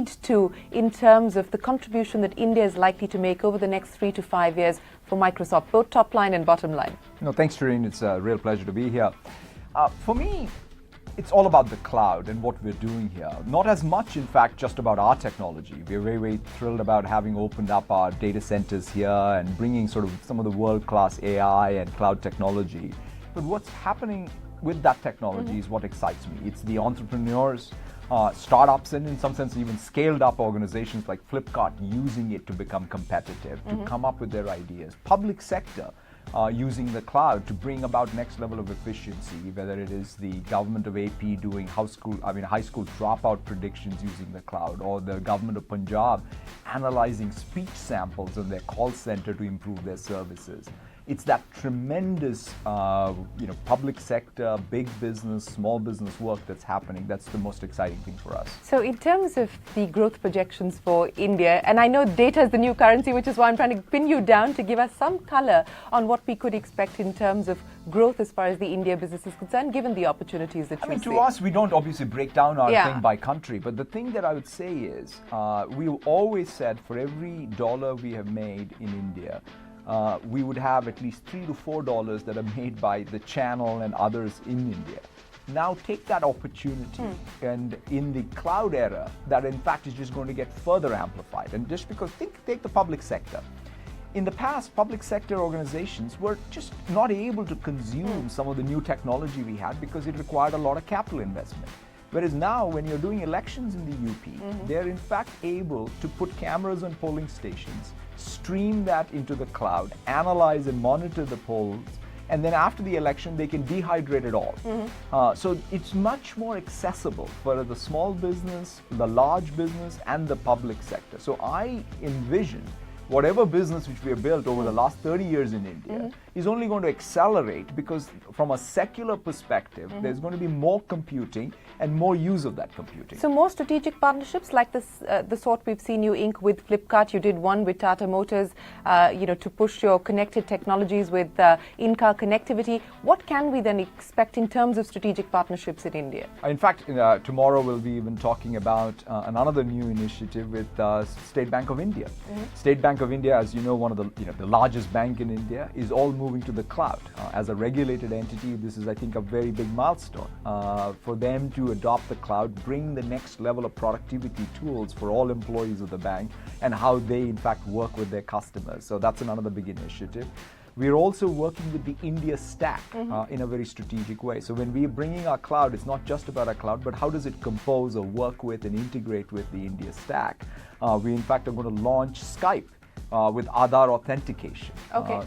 lead to in terms of the contribution that India is likely to make over the next 3 to 5 years for Microsoft, both top line and bottom line? No, thanks, Shireen. It's a real pleasure to be here. For me, it's all about the cloud and what we're doing here. Not as much, in fact, just about our technology. We're very, very thrilled about having opened up our data centers here and bringing sort of some of the world-class AI and cloud technology. But what's happening with that technology is what excites me. It's the entrepreneurs, startups, and in some sense even scaled up organizations like Flipkart using it to become competitive, to come up with their ideas. Public sector using the cloud to bring about next level of efficiency, whether it is the government of AP doing high school dropout predictions using the cloud, or the government of Punjab analyzing speech samples on their call center to improve their services. It's that tremendous, public sector, big business, small business work that's happening. That's the most exciting thing for us. So in terms of the growth projections for India, and I know data is the new currency, which is why I'm trying to pin you down to give us some color on what we could expect in terms of growth as far as the India business is concerned, given the opportunities that you see. To us, we don't obviously break down our thing by country, but the thing that I would say is, we've always said for every dollar we have made in India, we would have at least $3 to $4 that are made by the channel and others in India. Now take that opportunity, and in the cloud era, that in fact is just going to get further amplified. And just because, take the public sector. In the past, public sector organizations were just not able to consume some of the new technology we had because it required a lot of capital investment. Whereas now, when you're doing elections in the UP, they're in fact able to put cameras on polling stations, stream that into the cloud, analyze and monitor the polls, and then after the election, they can dehydrate it all. So it's much more accessible for the small business, the large business, and the public sector. So I envision whatever business which we have built over the last 30 years in India is only going to accelerate, because from a secular perspective, there's going to be more computing and more use of that computing. So more strategic partnerships like this, the sort we've seen you ink with Flipkart. You did one with Tata Motors, to push your connected technologies with in-car connectivity. What can we then expect in terms of strategic partnerships in India? In fact, tomorrow we'll be even talking about another new initiative with State Bank of India. State Bank of India, as you know, one of the largest bank in India, is all moving to the cloud. As a regulated entity, this is, I think, a very big milestone for them to adopt the cloud, bring the next level of productivity tools for all employees of the bank, and how they in fact work with their customers. So that's another big initiative. We're also working with the India stack in a very strategic way. So when we're bringing our cloud, it's not just about our cloud, but how does it compose or work with and integrate with the India stack? We in fact are going to launch Skype with Aadhaar authentication.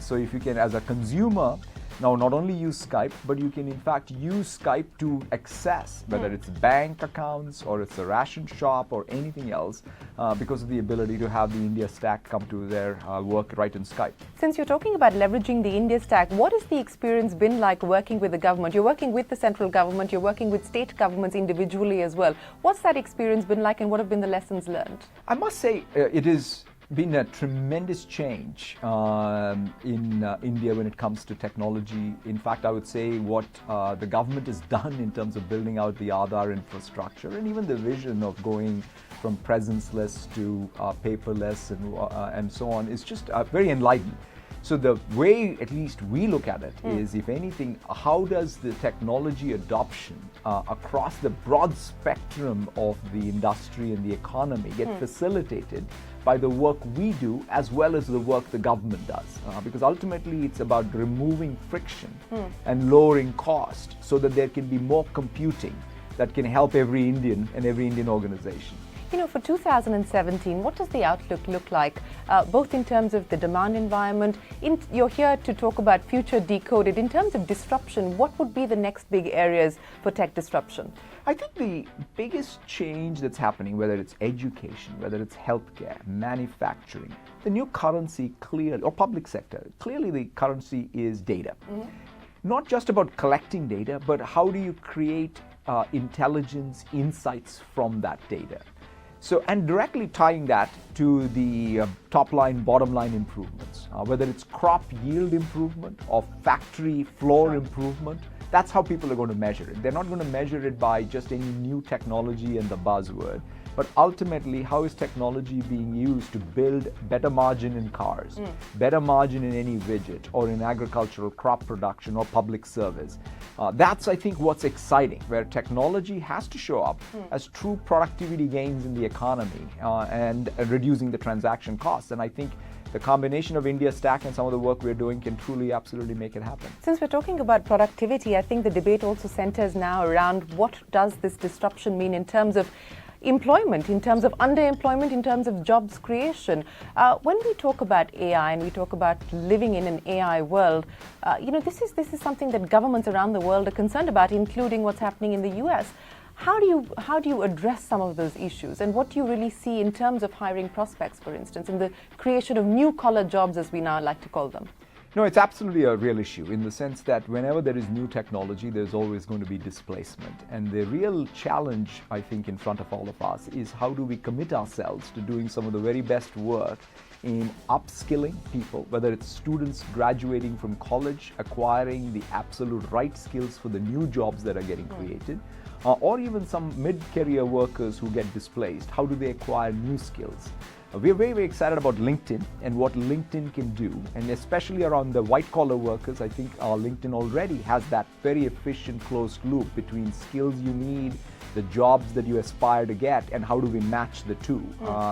So if you can, as a consumer, now not only use Skype, but you can in fact use Skype to access, whether it's bank accounts or it's a ration shop or anything else, because of the ability to have the India stack come to their work right in Skype. Since you're talking about leveraging the India stack, what has the experience been like working with the government? You're working with the central government, you're working with state governments individually as well. What's that experience been like, and what have been the lessons learned? I must say it has been a tremendous change in India when it comes to technology. In fact, I would say what the government has done in terms of building out the Aadhaar infrastructure, and even the vision of going from presence-less to paperless and so on, is just very enlightening. So the way at least we look at it is, if anything, how does the technology adoption across the broad spectrum of the industry and the economy get facilitated by the work we do as well as the work the government does? Because ultimately it's about removing friction and lowering cost so that there can be more computing that can help every Indian and every Indian organization. For 2017, what does the outlook look like, both in terms of the demand environment? You're here to talk about future decoded. In terms of disruption, what would be the next big areas for tech disruption? I think the biggest change that's happening, whether it's education, whether it's healthcare, manufacturing, the new currency clearly, or public sector, clearly the currency is data. Not just about collecting data, but how do you create intelligence, insights from that data? So, and directly tying that to the top line, bottom line improvements, whether it's crop yield improvement or factory floor improvement. That's how people are going to measure it. They're not going to measure it by just any new technology and the buzzword, but ultimately, how is technology being used to build better margin in cars, better margin in any widget, or in agricultural crop production or public service. That's, I think, what's exciting, where technology has to show up as true productivity gains in the economy and reducing the transaction costs. And I think the combination of India Stack and some of the work we're doing can truly, absolutely make it happen. Since we're talking about productivity, I think the debate also centers now around what does this disruption mean in terms of employment, in terms of underemployment, in terms of jobs creation. When we talk about AI and we talk about living in an AI world, this is something that governments around the world are concerned about, including what's happening in the US. How do you address some of those issues, and what do you really see in terms of hiring prospects, for instance, in the creation of new collar jobs, as we now like to call them? No, it's absolutely a real issue in the sense that whenever there is new technology, there's always going to be displacement. And the real challenge, I think, in front of all of us is how do we commit ourselves to doing some of the very best work in upskilling people, whether it's students graduating from college, acquiring the absolute right skills for the new jobs that are getting created, or even some mid-career workers who get displaced. How do they acquire new skills? We're very, very excited about LinkedIn and what LinkedIn can do, and especially around the white-collar workers. I think LinkedIn already has that very efficient closed loop between skills you need, the jobs that you aspire to get, and how do we match the two.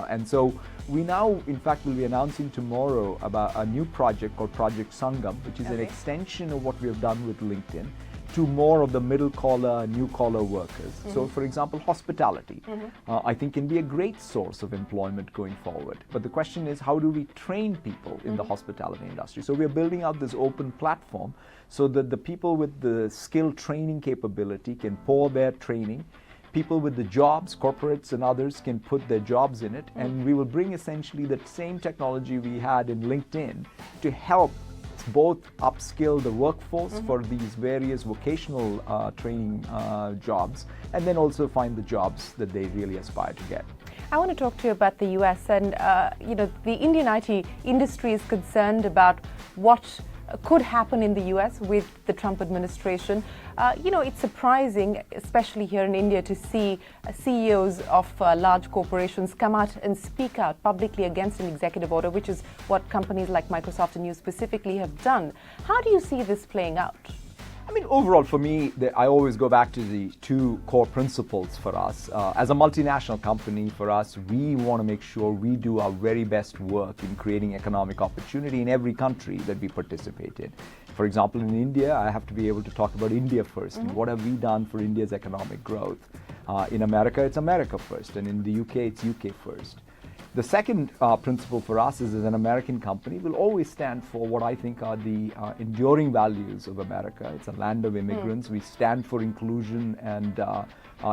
And so we now, in fact, will be announcing tomorrow about a new project called Project Sangam, which is an extension of what we have done with LinkedIn to more of the middle collar, new collar workers. So for example, hospitality, I think can be a great source of employment going forward. But the question is, how do we train people in the hospitality industry? So we're building out this open platform so that the people with the skill training capability can pour their training. People with the jobs, corporates and others, can put their jobs in it. And we will bring essentially that same technology we had in LinkedIn to help both upskill the workforce for these various vocational training jobs, and then also find the jobs that they really aspire to get. I want to talk to you about the US, and the Indian IT industry is concerned about what could happen in the US with the Trump administration. It's surprising, especially here in India, to see CEOs of large corporations come out and speak out publicly against an executive order, which is what companies like Microsoft and you specifically have done. How do you see this playing out? I mean, overall, for me, I always go back to the two core principles for us. As a multinational company, for us, we want to make sure we do our very best work in creating economic opportunity in every country that we participate in. For example, in India, I have to be able to talk about India first. And what have we done for India's economic growth? In America, it's America first. And in the UK, it's UK first. The second principle for us is, as an American company, we'll always stand for what I think are the enduring values of America. It's a land of immigrants. We stand for inclusion and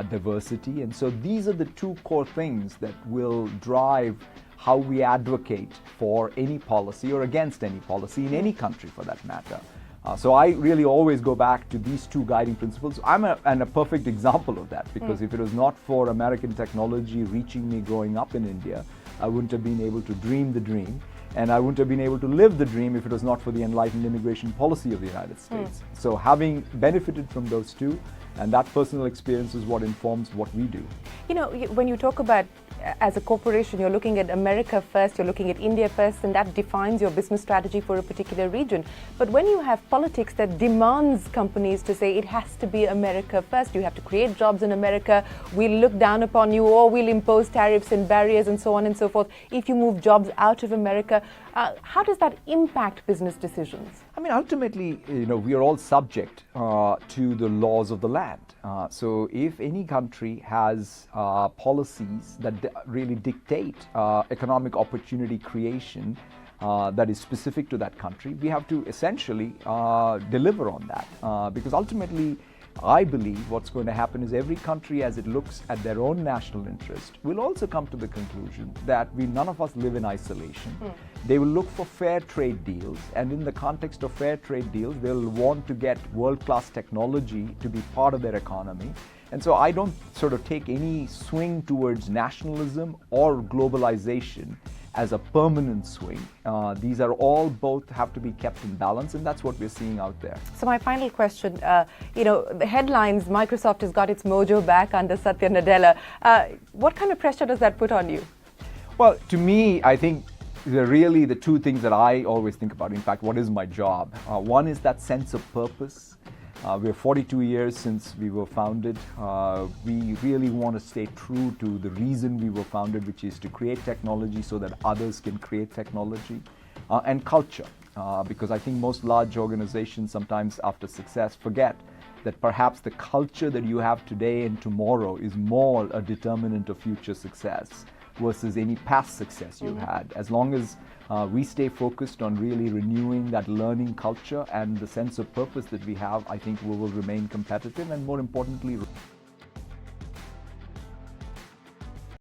diversity. And so these are the two core things that will drive how we advocate for any policy or against any policy in any country, for that matter. So I really always go back to these two guiding principles. I'm a perfect example of that, because if it was not for American technology reaching me growing up in India, I wouldn't have been able to dream the dream, and I wouldn't have been able to live the dream if it was not for the enlightened immigration policy of the United States. So having benefited from those two, and that personal experience is what informs what we do. You know, when you talk about, as a corporation, you're looking at America first, you're looking at India first, and that defines your business strategy for a particular region. But when you have politics that demands companies to say it has to be America first, you have to create jobs in America, we'll look down upon you, or we'll impose tariffs and barriers and so on and so forth if you move jobs out of America, how does that impact business decisions? I mean, ultimately, we are all subject to the laws of the land. So if any country has policies that really dictate economic opportunity creation that is specific to that country, we have to essentially deliver on that. Because ultimately, I believe what's going to happen is every country, as it looks at their own national interest, will also come to the conclusion that none of us live in isolation. They will look for fair trade deals, and in the context of fair trade deals, they'll want to get world-class technology to be part of their economy. And so I don't sort of take any swing towards nationalism or globalization as a permanent swing. These are all both have to be kept in balance, and that's what we're seeing out there. So my final question, the headlines, Microsoft has got its mojo back under Satya Nadella. What kind of pressure does that put on you? Well, to me, I think really the two things that I always think about, in fact, what is my job? One is that sense of purpose. We're 42 years since we were founded. We really want to stay true to the reason we were founded, which is to create technology so that others can create technology. And culture, because I think most large organizations sometimes after success forget that perhaps the culture that you have today and tomorrow is more a determinant of future success versus any past success you've had. As long as we stay focused on really renewing that learning culture and the sense of purpose that we have, I think we will remain competitive and, more importantly,